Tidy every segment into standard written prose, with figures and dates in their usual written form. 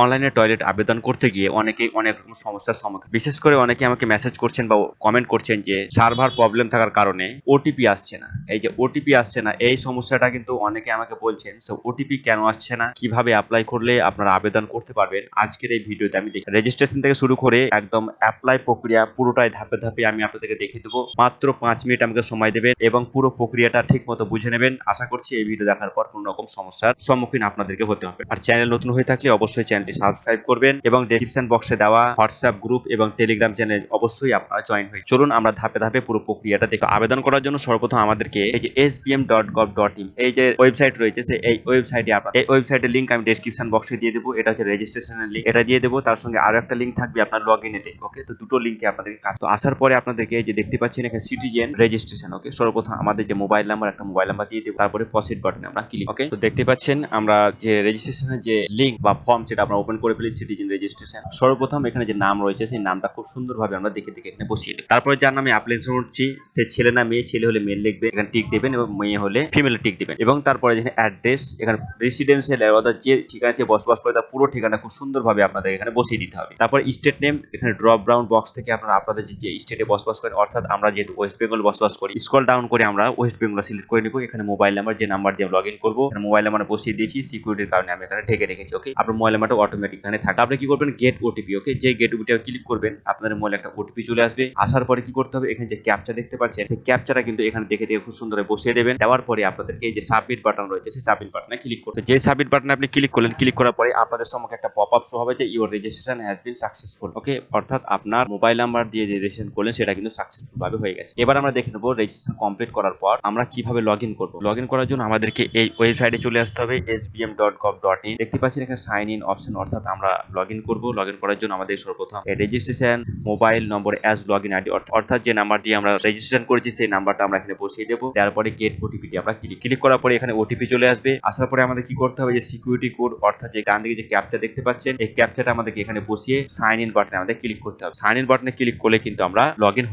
অনলাইনে টয়লেট আবেদন করতে গিয়ে অনেকেই অনেক রকম সমস্যার সম্মুখীন, বিশেষ করে অনেকে আমাকে মেসেজ করছেন বা কমেন্ট করছেন যে সার্ভার প্রবলেম থাকার কারণে ওটিপি আসছে না। এই যে ওটিপি আসছে না, এই সমস্যাটা কিন্তু অনেকে আমাকে বলছেন। সো ওটিপি কেন আসছে না, কিভাবে অ্যাপ্লাই করলে আপনারা আবেদন করতে পারবেন, আজকের এই ভিডিওতে আমি দেখি। রেজিস্ট্রেশন থেকে শুরু করে একদম অ্যাপ্লাই প্রক্রিয়া পুরোটাই ধাপে ধাপে আমি আপনাদেরকে দেখিয়ে দেবো। মাত্র 5 মিনিট আমাকে সময় দেবেন এবং পুরো প্রক্রিয়াটা ঠিক মতো বুঝে নেবেন। আশা করছি এই ভিডিও দেখার পর কোনো রকম সমস্যার সম্মুখীন আপনাদেরকে হতে হবে। আর চ্যানেল নতুন হয়ে থাকলে অবশ্যই চ্যানেলটি সাবস্ক্রাইব করবেন এবং ডেসক্রিপশন বক্সে দেওয়া হোয়াটসঅ্যাপ গ্রুপ এবং টেলিগ্রাম চ্যানেল অবশ্যই আপনারা জয়েন হয়ে চলুন আমরা ধাপে ধাপে পুরো প্রক্রিয়াটা দেখি। আবেদন করার জন্য সর্বপ্রথম আমাদেরকে এই যে sbm.gov.in এই যে ওয়েবসাইট রয়েছে, এই ওয়েবসাইটে আপনার এই ওয়েবসাইটের লিংক আমি ডেসক্রিপশন বক্সে দিয়ে দেবো। এটা হচ্ছে রেজিস্ট্রেশনের লিংক, এটা দিয়ে দেবো। তার সঙ্গে আরো একটা লিংক থাকবে আপনার লগ ইনের লিংক। ওকে, তো দুটো লিংকে আপনাদেরকে কাজ। তো আসার পরে আপনাদেরকে এই যে দেখতে পাচ্ছেন এখানে সিটিজেন রেজিস্ট্রেশন। ওকে, সর্বপ্রথম আমাদের যে মোবাইল নাম্বার, একটা মোবাইল নাম্বার দিয়ে দেবো, তারপরে প্রসিড বাটনে আমরা ক্লিক। ওকে, তো দেখতে পাচ্ছেন আমরা যে রেজিস্ট্রেশনের যে লিংক বা ফর্ম সেটা আমরা ওপেন করে ফেলি। সিটিজেন রেজিস্ট্রেশন সর্বপ্রথম এখানে যে নাম রয়েছে সেই নামটা খুব সুন্দরভাবে আমরা দেখে দেখে এখানে বসিয়ে দেব। তারপরে যার নামে অ্যাপ্লিকেশন করছি সে ছেলে না মেয়ে, ছেলে হলে মেল লিখবে এখানে টিক দেবেন এবং মেয়ে হলে ফিমেল টিক দেবেন। এবং তারপরে যেখানে অ্যাড্রেস, এখানে রেসিডেন্সিয়াল অর্থাৎ যে ঠিকানা সে বসবাস করে তার পুরো ঠিকানা খুব সুন্দরভাবে আপনাদের এখানে বসিয়ে দিতে হবে। তারপর স্টেট নেম, এখানে ড্রপ ডাউন বক্স থেকে আপনারা আপনাদের যে স্টেটে বসবাস করেন, অর্থাৎ আমরা যেহেতু ওয়েস্ট বেঙ্গল বসবাস করি, স্ক্রল ডাউন করে আমরা ওয়েস্ট বেঙ্গল সিলেক্ট করে নিব। এখানে মোবাইল নাম্বার, যে নাম্বার দিয়ে লগ ইন করবো মোবাইল নাম্বার বসিয়ে দিয়েছি, সিকিউরিটির কারণে আমি এখানে ঢেকে রেখেছি। ওকে, আপনার মোবাইল নাম্বারটা অটোমেটিক এখানে থাকে। আপনি কি করবেন, গেট ওটিপি। ওকে, যে গেট ওটিপিটা ক্লিক করবেন আপনাদের মোবাইলে একটা ওটিপি চলে আসবে। আসার পরে কি করতে হবে, এখানে যে ক্যাপচা দেখতে পাচ্ছেন সেই ক্যাপচাটা কিন্তু এখানে দেখে দেখে খুব সুন্দর বসিয়ে দেবেন। দেওয়ার পরে আপনাদেরকে এই যে সাবমিট বাটন রয়েছে সেই সাবমিট বাটনে ক্লিক করতে, যে সাবমিট বাটনে আপনি ক্লিক করলেন, ক্লিক করার পরে আপনাদের সম্মুখে একটা পপ আপ শো হবে যে your registration has been successful. Okay, অর্থাৎ আপনার মোবাইল নাম্বার দিয়ে যে রেজিস্ট্রেশন করলেন সেটা কিন্তু সাকসেসফুল ভাবে হয়ে গেছে। এবার আমরা দেখে নেব রেজিস্ট্রেশন কমপ্লিট করার পর আমরা কিভাবে লগ ইন করবো। লগ ইন করার জন্য আমাদেরকে এই ওয়েবসাইটে চলে আসতে হবে sbm.gov.in। দেখতে পাচ্ছেন এখানে সাইন ইন অপশন, অর্থাৎ আমরা লগ ইন করবো। লগ ইন করার জন্য আমাদের সর্বপ্রথম registration mobile number as log in ID, অর্থাৎ যে নাম্বার দিয়ে আমরা রেজিস্ট্রেশন করেছি সেই নাম্বারটা আমরা এখানে বসিয়ে দেবো। তারপরে গেট ওটিপিটি আমরা ক্লিক করার পরে এখানে ওটিপি চলে আসবে। আসার পরে আমাদের কি করতে হবে, যে সিকিউরিটি কোড অর্থাৎ যে ডান দিকে যে ক্যাপচা দেখতে পাচ্ছেন এই ক্যাপচাটা আমাদেরকে এখানে বসিয়ে সাইন ইন বাটনে আমাদের ক্লিক করতে হবে। সাইন ইন বাটনে ক্লিক করলে কিন্তু আমরা লগ ইন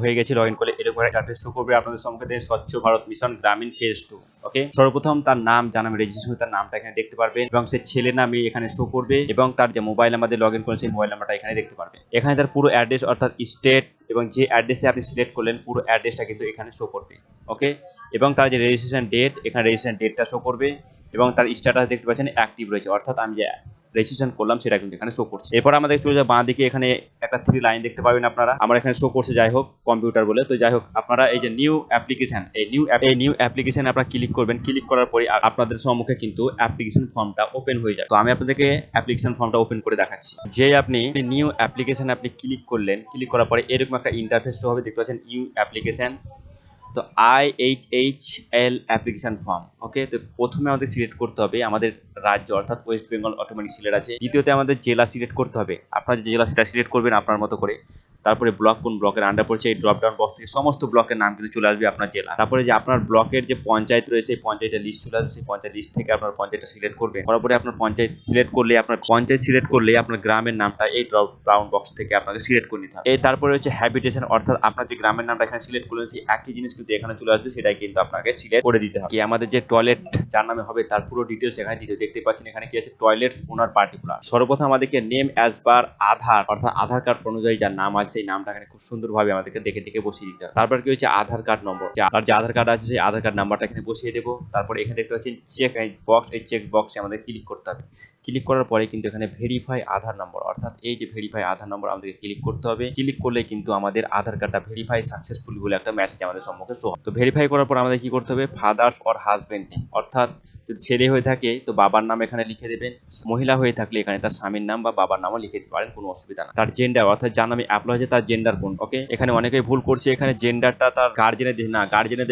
হয়ে গেছি। লগ ইন করলে এরকম একটা ইন্টারফেস শো করবে আপনাদের সম্মুখে, স্বচ্ছ ভারত মিশন গ্রামীণ ফেজ 2। ওকে, সর্বপ্রথম তার নাম, যার নামে রেজিস্ট্রেশন তার নামটা এখানে দেখতে পারবেন এবং সে ছেলে না মেয়ে এখানে শো করবে এবং তার যে মোবাইল নাম্বার লগ ইন করেন সেই মোবাইল নাম্বারটা এখানে দেখতে পারবেন। এখানে তার পুরো অ্যাড্রেস অর্থাৎ স্টেট এবং যে অ্যাড্রেসে আপনি সিলেক্ট করলেন পুরো অ্যাড্রেসটা কিন্তু এখানে শো করবে। ওকে, এবং তার যে রেজিস্ট্রেশন ডেট, এখানে রেজিস্ট্রেশন ডেটটা শো করবে এবং তার স্ট্যাটাস দেখতে পাচ্ছেন অ্যাক্টিভ রয়েছে, অর্থাৎ আমি যে রেজিস্ট্রেশন করলাম সেটা কিন্তু এখানে শো করছে। এরপর আমাদের চলে যাবে বাঁ দিকে, এখানে একটা 3 লাইন দেখতে পাবেন আপনারা, আমার এখানে শো করছে যাই হোক কম্পিউটার বলে। তো যাই হোক আপনারা এই যে নিউ অ্যাপ্লিকেশন, এই নিউ অ্যাপ্লিকেশন আপনারা ক্লিক করবেন। ক্লিক করার পরে আপনাদের সম্মুখে কিন্তু অ্যাপ্লিকেশন ফর্মটা ওপেন হয়ে যায়। তো আমি আপনাদেরকে অ্যাপ্লিকেশন ফর্মটা ওপেন করে দেখাচ্ছি। যে আপনি নিউ অ্যাপ্লিকেশন আপনি ক্লিক করলেন, ক্লিক করার পরে এরকম একটা ইন্টারফেস শো হবে, দেখতে পাচ্ছেন নিউ অ্যাপ্লিকেশন। তো IHHL অ্যাপ্লিকেশন ফর্ম। ওকে, তো প্রথমে আমাদের সিলেক্ট করতে হবে আমাদের রাজ্য, অর্থাৎ ওয়েস্ট বেঙ্গল অটোমেটিক সিলেক্ট আছে। দ্বিতীয়তে আমাদের জেলা সিলেক্ট করতে হবে, আপনার যে জেলা সেটা সিলেক্ট করবেন আপনার মতো করে। তারপরে ব্লক, কোন ব্লকের আন্ডার পড়ছে এই ড্রপ ডাউন বক্স থেকে সমস্ত ব্লকের নাম কিন্তু চলে আসবে আপনার জেলা। তারপরে যে আপনার ব্লকের যে পঞ্চায়েত রয়েছে এই পঞ্চায়েতের লিস্ট চলে আসবে, সেই পঞ্চায়েত লিস্ট থেকে আপনার পঞ্চায়েতটা সিলেক্ট করবেন। করার পরে আপনার পঞ্চায়েত সিলেক্ট করলে আপনার গ্রামের নামটা এই ড্রপ ডাউন বক্স থেকে আপনাকে সিলেক্ট করে নিতে হবে। এই তারপরে হচ্ছে হ্যাবিটেশন, অর্থাৎ আপনার যে গ্রামের নামটা এখানে সিলেক্ট করলেন সেই একই জিনিস কিন্তু এখানে চলে আসবে, সেটাই কিন্তু আপনাকে সিলেক্ট করে দিতে হবে। কি আমাদের যে টয়লেট যার নামে হবে তার পুরো ডিটেলস এখানে দিতে দেখতে পাচ্ছেন এখানে কি আছে, টয়লেটস ওনার পার্টিকুলার। সর্বপ্রথম আমাদেরকে নেম অ্যাজ পার আধার, অর্থাৎ আধার কার্ড অনুযায়ী যার নাম আছে সেই নামটা এখানে খুব সুন্দরভাবে আমাদেরকে দেখে দেখে বসিয়ে দিতে হবে। তারপর কি হচ্ছে আধার কার্ড নম্বর, আর যে আধার কার্ড আছে সেই আধার কার্ড নাম্বারটা এখানে বসিয়ে দেবো। তারপরে এখানে দেখতে পাচ্ছেন চেক বক্স, এই চেক বক্সে আমাদের ক্লিক করতে হবে। ক্লিক করার পরে কিন্তু এখানে ভেরিফাই আধার নম্বর, অর্থাৎ এই যে ভেরিফাই আধার নম্বর আমাদেরকে ক্লিক করতে হবে। ক্লিক করলে কিন্তু আমাদের আধার কার্ডটা ভেরিফাই সাকসেসফুলি বলে একটা মেসেজ আমাদের সম্মুখে শো হবে। তো ভেরিফাই করার পর আমাদের কি করতে হবে, ফাদার্স অর হাজবেন্ড নেম, অর্থাৎ যদি ছেলে হয়ে থাকে তো বাবার নাম এখানে লিখে দেবেন, মহিলা হয়ে থাকলে এখানে তার স্বামীর নাম বা বাবার নামও লিখে দিতে পারেন, কোনো অসুবিধা না। তার জেন্ডার, অর্থাৎ যার নামে অ্যাপ্লাই হয়েছে তার জেন্ডার কোন। ওকে, এখানে অনেকেই ভুল করছে, এখানে জেন্ডারটা তার গার্জেনে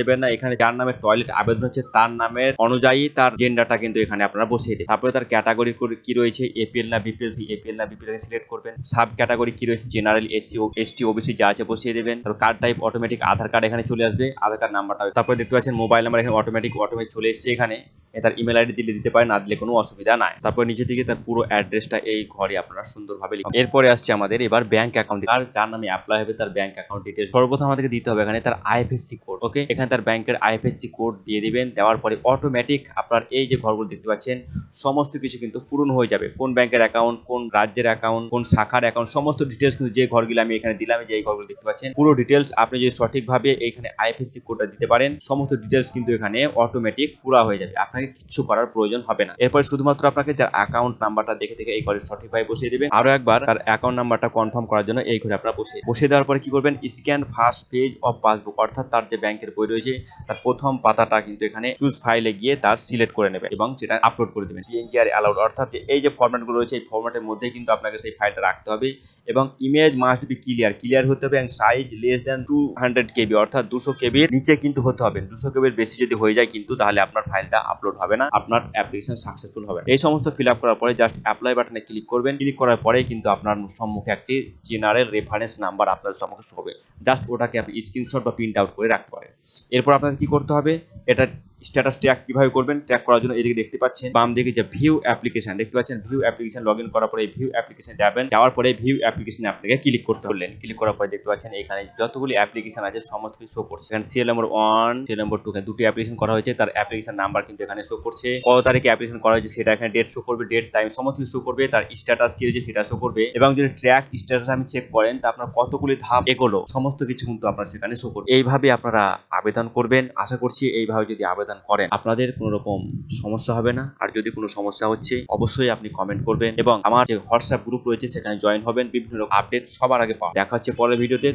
দেবেন না, এখানে যার নামে টয়লেট আবেদন হচ্ছে তার নামের অনুযায়ী তার জেন্ডারটা কিন্তু এখানে আপনারা বসিয়ে দেন। তারপরে তার ক্যাটাগরি কি রয়েছে, এপিএল না বিপিএল, এপিএল না বিপিএল সিলেক্ট করবেন। সাব ক্যাটাগরি কি রয়েছে, জেনারেল, এসসি, এসটি, ওবিসি যা আছে বসিয়ে দেবেন। তারপর কার্ড টাইপ অটোমেটিক আধার কার্ড এখানে চলে আসবে, আধার কার্ড নাম্বারটা। তারপরে দেখতে পাচ্ছেন মোবাইল নাম্বার এখানে অটোমেটিক চলে এসেছে এখানে। তার ইমেল আইডি দিতে পারে, না দিলে কোনো অসুবিধা নাই। তারপর নিচে দিকে তার পুরো অ্যাড্রেসটা এই ঘরে আপনারা সুন্দরভাবে লিখুন। এরপরে আসছে আমাদের এবার ব্যাংক অ্যাকাউন্ট, আর যার নামে অ্যাপ্লাই হবে তার ব্যাংক অ্যাকাউন্ট ডিটেইলস সর্বপ্রথম আমাদেরকে দিতে হবে এখানে তার আইএফএসসি কোড। ওকে, এখানে তার ব্যাংকের আইএফএসসি কোড দিয়ে দিবেন। দেওয়ার পরে অটোমেটিক আপনার এই যে ঘরগুলো দেখতে পাচ্ছেন সমস্ত কিছু কিন্তু পূরণ হয়ে যাবে। কোন ব্যাংকের অ্যাকাউন্ট, কোন রাজ্যের অ্যাকাউন্ট, কোন শাখার অ্যাকাউন্ট, সমস্ত ডিটেলস কিন্তু যে ঘরগুলো আমি এখানে দিলাম, যে এই ঘরগুলো দেখতে পাচ্ছেন পুরো ডিটেলস আপনি যদি সঠিকভাবে এখানে আইএফএসসি কোডটা দিতে পারেন সমস্ত ডিটেলস কিন্তু এখানে অটোমেটিক পুরো হয়ে যাবে, আপনাকে কিছু করার প্রয়োজন হবে না। এরপর শুধুমাত্র আপনাকে যার অ্যাকাউন্ট নাম্বারটা দেখে এই ঘরে সঠিকভাবে বসিয়ে দিবেন। আরো একবার তার অ্যাকাউন্ট নাম্বারটা কনফার্ম করার জন্য এই ঘরে আপনারা বসিয়ে দেওয়ার পরে কি করবেন, scan first page of passbook, অর্থাৎ তার যে ব্যাংকের বই রয়েছে তার প্রথম পাতাটা কিন্তু এখানে চুজ ফাইলে গিয়ে তার সিলেক্ট করে নেবেন এবং সেটা আপলোড করে দেবেন। পিএনজি আর অ্যালাউড, অর্থাৎ এই যে ফরম্যাটগুলো রয়েছে এই ফরম্যাটের মধ্যে কিন্তু আপনাকে সেই ফাইলটা রাখতে হবে এবং ইমেজ মাস্ট বি ক্লিয়ার হতে হবে, এন্ড সাইজ লেস দ্যান 200 কেবি, অর্থাৎ 200 কেবির নিচে কিন্তু হতে হবে। 200 কেবির বেশি যদি হয়ে যায় কিন্তু তাহলে আপনার ফাইলটা আপলোড হবে না, আপনার অ্যাপ্লিকেশন সাকসেসফুল হবে না। এই সমস্ত ফিল আপ করার পরে জাস্ট অ্যাপ্লাই বাটনে ক্লিক করবেন। ক্লিক করার পরেই কিন্তু আপনার সম্মুখে একটি জেনারেল রেফারেন্স নাম্বার আপনার সম্মুখে শো হবে। জাস্ট ওটাকে আপনি স্ক্রিনশট বা প্রিন্ট আউট করে রাখতে পারেন। এরপর আপনাকে কি করতে হবে, এটা স্ট্যাটাস ট্র্যাক কিভাবে করবেন, ট্র্যাক করার জন্য এদিকে দেখতে পাচ্ছেন বাম দিকে যে ভিউ অ্যাপ্লিকেশন দেখতে পাচ্ছেন, ভিউ অ্যাপ্লিকেশন লগইন করার পরে ভিউ অ্যাপ্লিকেশন যাবেন। যাওয়ার পরে ভিউ অ্যাপ্লিকেশনে আপনাকে ক্লিক করতে হলেন। ক্লিক করার পরে দেখতে পাচ্ছেন এখানে যতগুলি অ্যাপ্লিকেশন আছে সমস্ত কিছু শো করছে। এখানে সিএল নম্বর 1, সিএল নম্বর 2 দুটি অ্যাপ্লিকেশন করা হয়েছে, তার অ্যাপ্লিকেশন নাম্বার কিন্তু এখানে শো করছে, কত তারিখে অ্যাপ্লিকেশন করা হয়েছে সেটা এখানে ডেট শো করবে, ডেট টাইম সমস্ত কিছু শো করবে, তার স্ট্যাটাস কি হয়েছে সেটা শো করবে এবং যদি ট্র্যাক স্ট্যাটাস আমি চেক করেন তা আপনার কতগুলি ধাপ এগোলো সমস্ত কিছু কিন্তু আপনার সেখানে শো করবে। এইভাবে আপনারা আবেদন করবেন। আশা করছি এইভাবে যদি আবেদন করেন আপনাদের কোনো রকম সমস্যা হবে না। আর যদি কোনো সমস্যা হচ্ছে অবশ্যই আপনি কমেন্ট করবেন এবং আমার যে হোয়াটসঅ্যাপ গ্রুপ রয়েছে সেখানে জয়েন হবেন বিভিন্ন রকম আপডেট সবার আগে পাওয়া। দেখা হচ্ছে পরের ভিডিওতে।